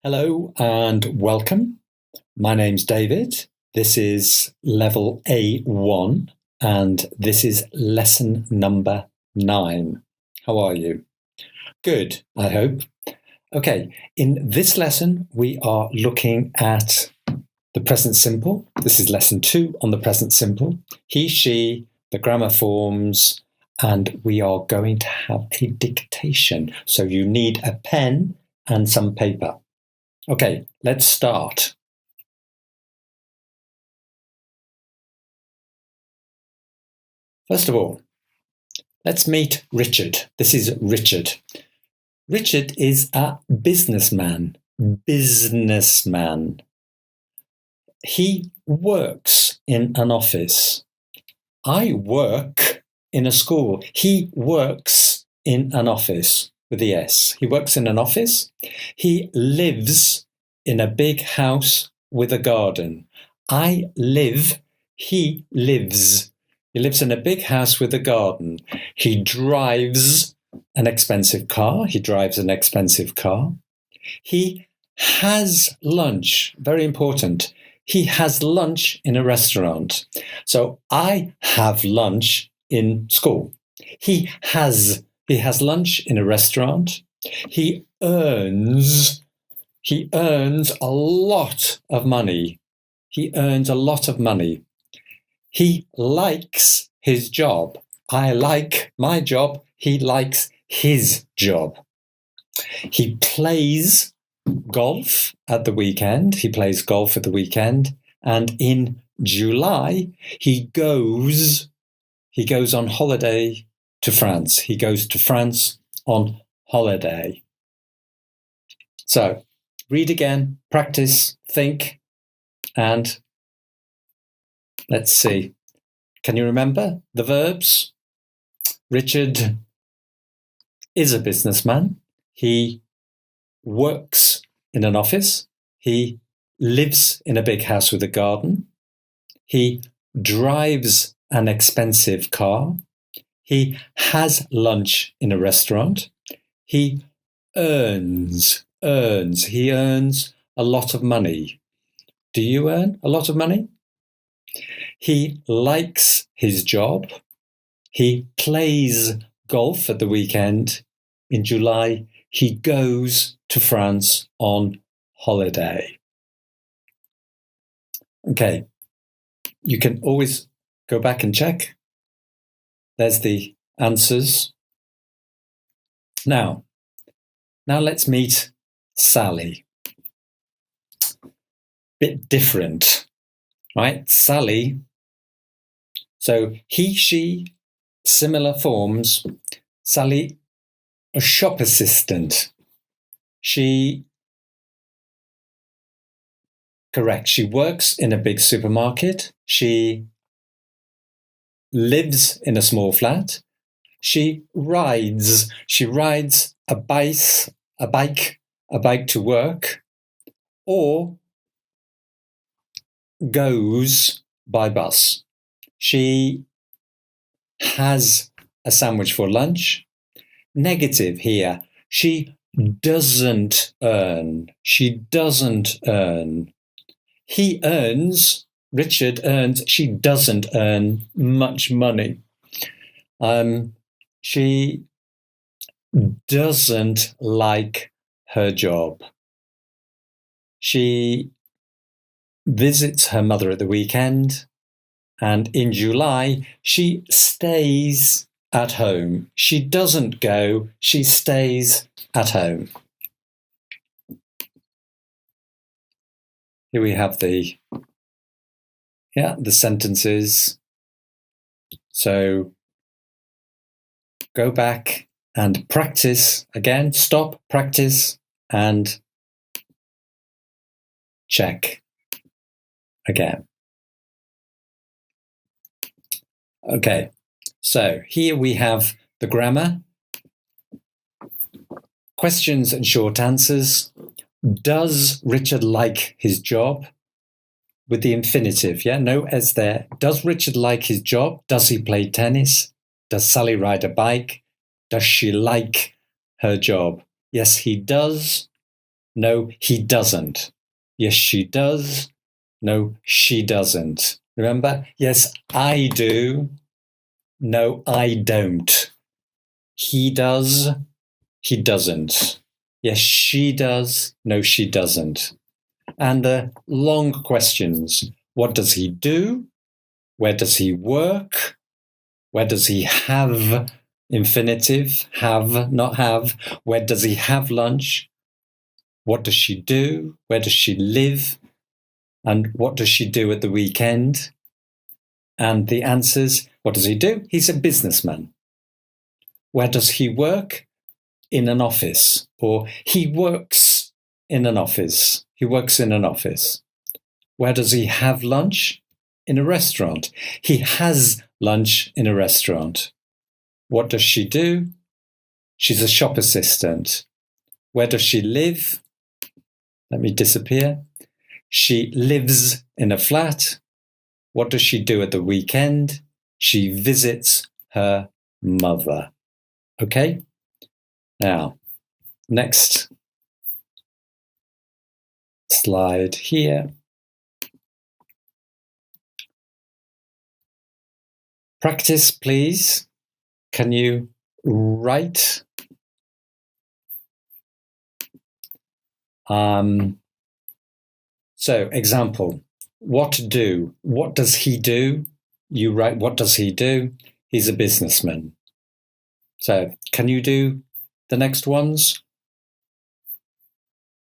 Hello and welcome. My name's David. This is level A1 and this is lesson number 9. How are you? Good, I hope. Okay, in this lesson we are looking at the present simple. This is lesson 2 on the present simple. He, she, the grammar forms, and we are going to have a dictation. So you need a pen and some paper. Okay, let's start. First of all, let's meet Richard. This is Richard. Richard is a businessman. He works in an office. I work in a school. He works in an office with the S. He works in an office. He lives in a big house with a garden. I live. He lives. He lives in a big house with a garden. He drives an expensive car. He drives an expensive car. He has lunch. Very important. He has lunch in a restaurant. So I have lunch in school. He has lunch in a restaurant. He earns a lot of money. He earns a lot of money. He likes his job. I like my job. He likes his job. He plays golf at the weekend. He plays golf at the weekend. And in July, he goes on holiday to France. He goes to France on holiday. So read again, practice, think, and let's see. Can you remember the verbs? Richard is a businessman. He works in an office. He lives in a big house with a garden. He drives an expensive car. He has lunch in a restaurant. He earns. He earns a lot of money. Do you earn a lot of money? He likes his job. He plays golf at the weekend. In July, he goes to France on holiday. Okay, you can always go back and check. There's the answers. Now let's meet Sally. Bit different, right? Sally. So he, she, similar forms. Sally, a shop assistant. Correct. She works in a big supermarket. She lives in a small flat. She rides a bike to work, or goes by bus. She has a sandwich for lunch. Negative here. She doesn't earn. He earns. Richard earns. She doesn't earn much money. She doesn't like her job. She visits her mother at the weekend, and in July, she stays at home. She doesn't go, she stays at home. Here we have the sentences. So go back and practice again. Stop, practice, and check again. Okay, so here we have the grammar. Questions and short answers. Does Richard like his job? With the infinitive, no S there. Does Richard like his job? Does he play tennis? Does Sally ride a bike? Does she like her job? Yes, he does. No, he doesn't. Yes, she does. No, she doesn't. Remember? Yes, I do. No, I don't. He does. He doesn't. Yes, she does. No, she doesn't. And the long questions. What does he do? Where does he work? Where does he have? Infinitive. Have, not have. Where does he have lunch? What does she do? Where does she live? And what does she do at the weekend? And the answers, what does he do? He's a businessman. Where does he work? In an office. Or he works in an office. He works in an office. Where does he have lunch? In a restaurant. He has lunch in a restaurant. What does she do? She's a shop assistant. Where does she live? Let me disappear. She lives in a flat. What does she do at the weekend? She visits her mother. Okay? Now, next slide here. Practice, please. Can you write? So, example, what do? What does he do? You write, what does he do? He's a businessman. So, can you do the next ones?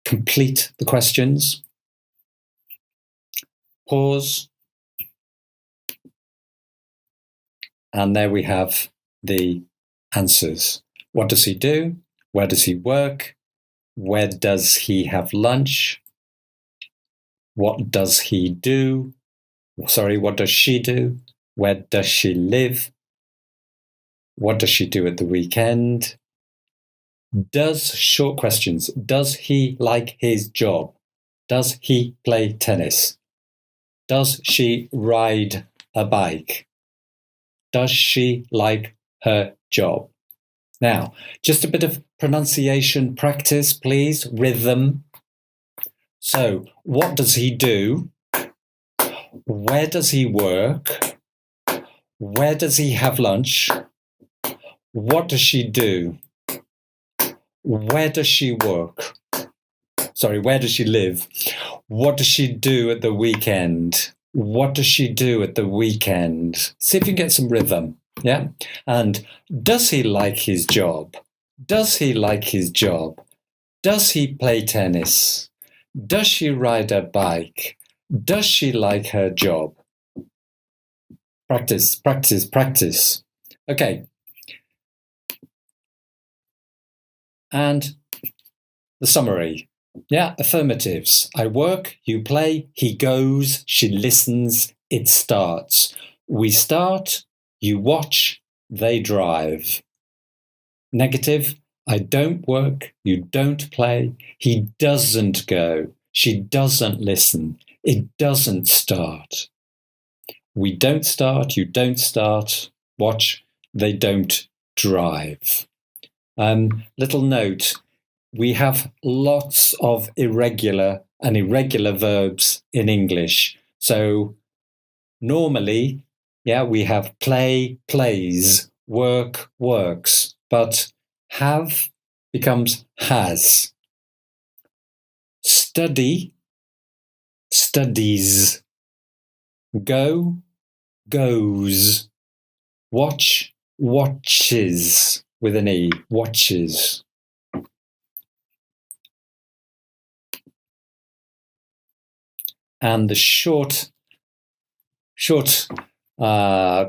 Complete the questions. Pause. And there we have the answers. What does he do? Where does he work? Where does he have lunch? What does he do? Sorry, what does she do? Where does she live? What does she do at the weekend? Short questions. Does he like his job? Does he play tennis? Does she ride a bike? Does she like her job? Now, just a bit of pronunciation practice, please. Rhythm. So, what does he do? Where does he work? Where does he have lunch? What does she do? Where does she work? Sorry, where does she live? What does she do at the weekend? What does she do at the weekend? See if you can get some rhythm. Yeah. And does he like his job? Does he like his job? Does he play tennis? Does she ride a bike? Does she like her job? Practice, practice, practice. Okay. And the summary. Yeah, affirmatives. I work, you play, he goes, she listens, it starts. We start, you watch, they drive. Negative. I don't work, you don't play, he doesn't go, she doesn't listen, it doesn't start. We don't start, you don't start, watch, they don't drive. Little note, we have lots of irregular and irregular verbs in English. So normally, we have play, plays, work, works, but have becomes has. Study, studies. Go, goes. Watch, watches with an E, watches. And the short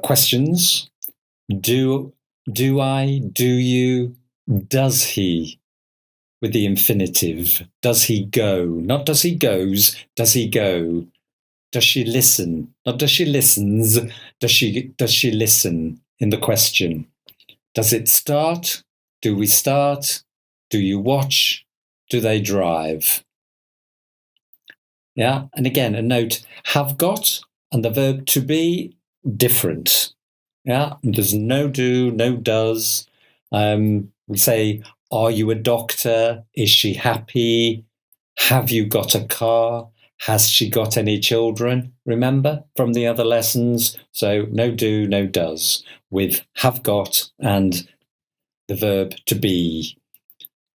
questions. Do I, do you, does he, with the infinitive. Does he go? Not does he goes, does he go? Does she listen? Not does she listens, does she listen in the question? Does it start? Do we start? Do you watch? Do they drive? Yeah, and again, a note, have got and the verb to be different. Yeah, there's no do, no does. We say, are you a doctor? Is she happy? Have you got a car? Has she got any children? Remember from the other lessons? So no do, no does with have got and the verb to be.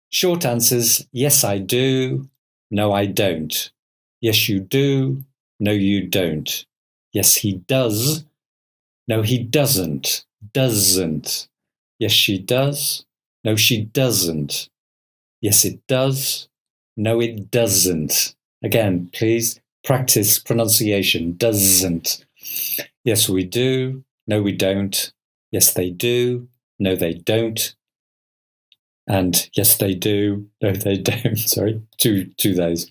Short answers, yes, I do. No, I don't. Yes, you do. No, you don't. Yes, he does. No, he doesn't. Doesn't. Yes, she does. No, she doesn't. Yes, it does. No, it doesn't. Again, please practice pronunciation. Doesn't. Yes, we do. No, we don't. Yes, they do. No, they don't. And yes, they do. No, they don't. Sorry, two those.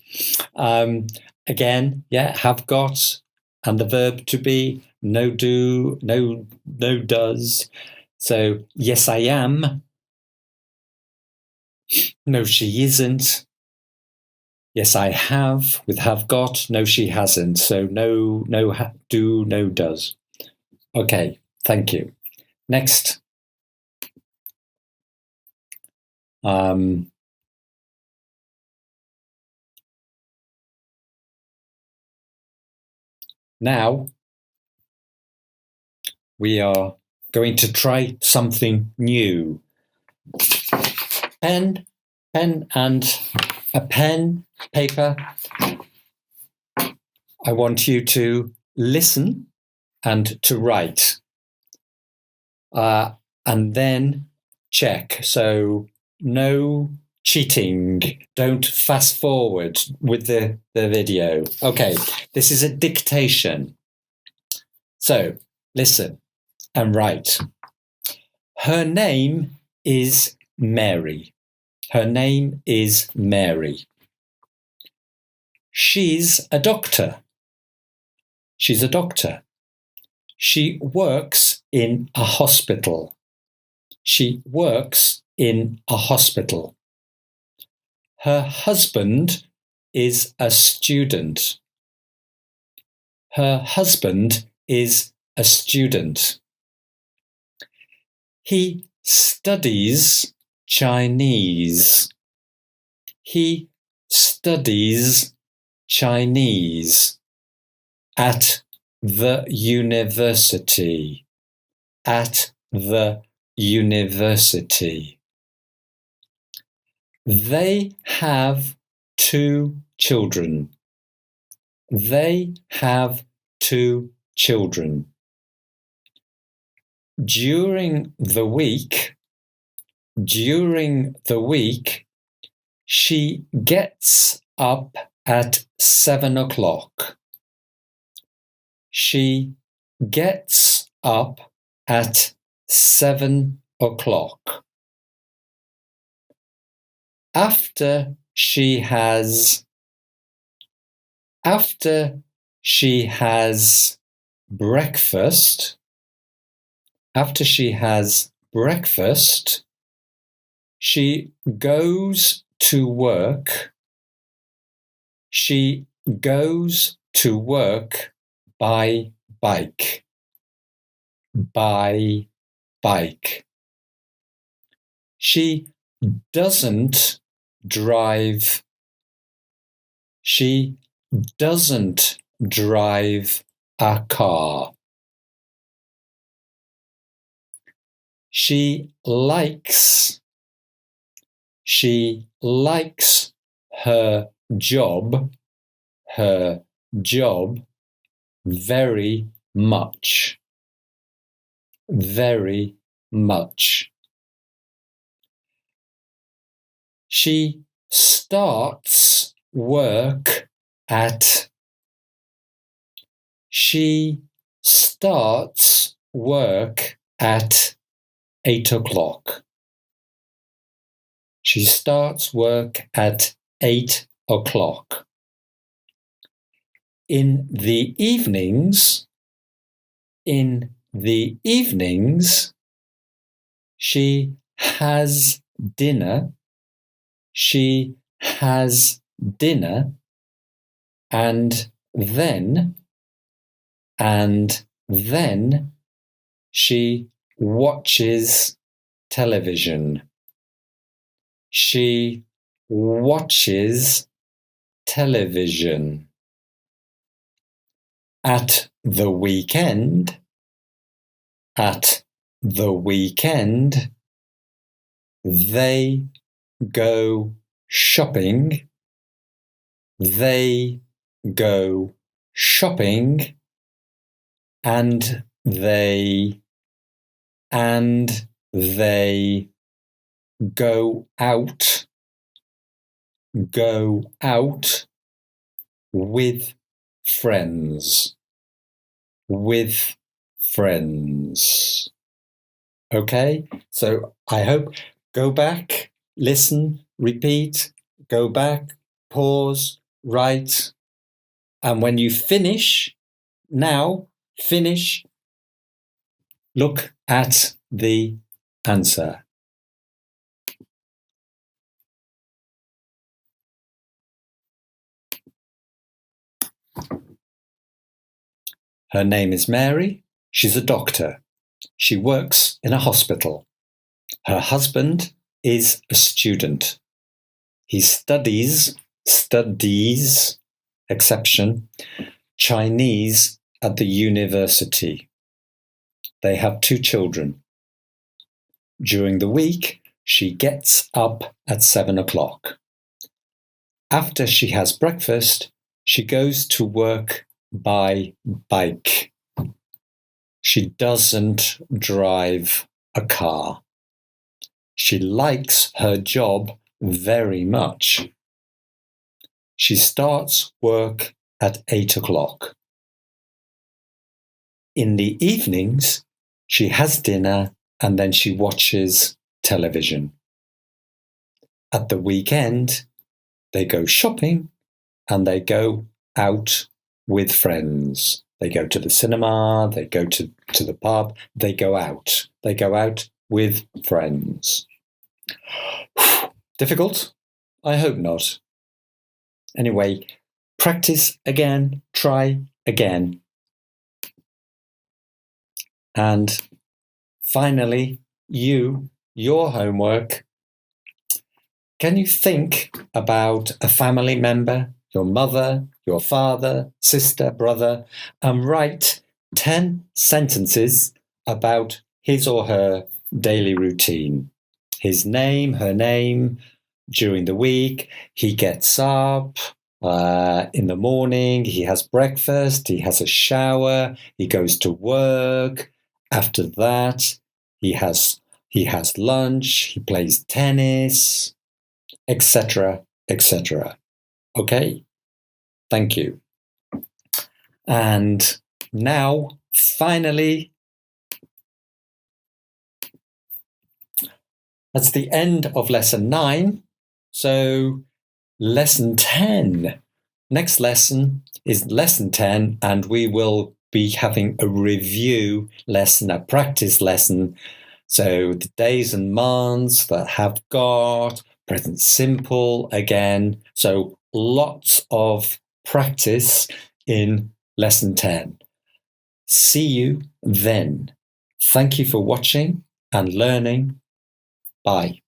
Again, yeah, have got and the verb to be. No do, no does. So yes, I am. No, she isn't. Yes, I have with have got. No, she hasn't. So no do, no does. Okay, thank you. Next. Now we are going to try something new. Pen and a pen, paper. I want you to listen and to write. And then check. So no cheating. Don't fast forward with the video. Okay, this is a dictation. So listen and write. Her name is Mary. Her name is Mary. She's a doctor. She's a doctor. She works in a hospital. She works in a hospital. Her husband is a student. Her husband is a student. He studies Chinese. He studies Chinese at the university. At the university. They have 2 children. They have 2 children. During the week, she gets up at 7 o'clock. She gets up at 7 o'clock. After she has breakfast, she goes to work. She goes to work by bike. By bike. She doesn't drive. She doesn't drive a car. She likes her job very much. Very much. She starts work at 8 o'clock. She starts work at 8 o'clock. In the evenings, she has dinner. She has dinner and then She watches television. She watches television. At the weekend, they go shopping. They go shopping, and they go out with friends. Okay, so I hope, go back, listen, repeat, go back, pause, write, and when you finish, look at the answer. Her name is Mary. She's a doctor. She works in a hospital. Her husband is a student. He studies, exception, Chinese at the university. They have 2 children. During the week, she gets up at 7 o'clock. After she has breakfast, she goes to work by bike. She doesn't drive a car. She likes her job very much. She starts work at 8 o'clock. In the evenings, she has dinner and then she watches television. At the weekend, they go shopping and they go out with friends. They go to the cinema, they go to the pub, they go out. They go out with friends. Difficult? I hope not. Anyway, practice again, try again. And finally, your homework. Can you think about a family member, your mother, your father, sister, brother, and write 10 sentences about his or her daily routine? His name, her name, during the week, he gets up in the morning, he has breakfast, he has a shower, he goes to work. After that, he has lunch, he plays tennis, etc., etc. Okay? Thank you. And now, finally, that's the end of lesson 9. So, lesson 10. Next lesson is lesson 10, and we will be having a review lesson, a practice lesson. So, the days and months that have got, present simple again. So, lots of practice in lesson 10. See you then. Thank you for watching and learning. Bye.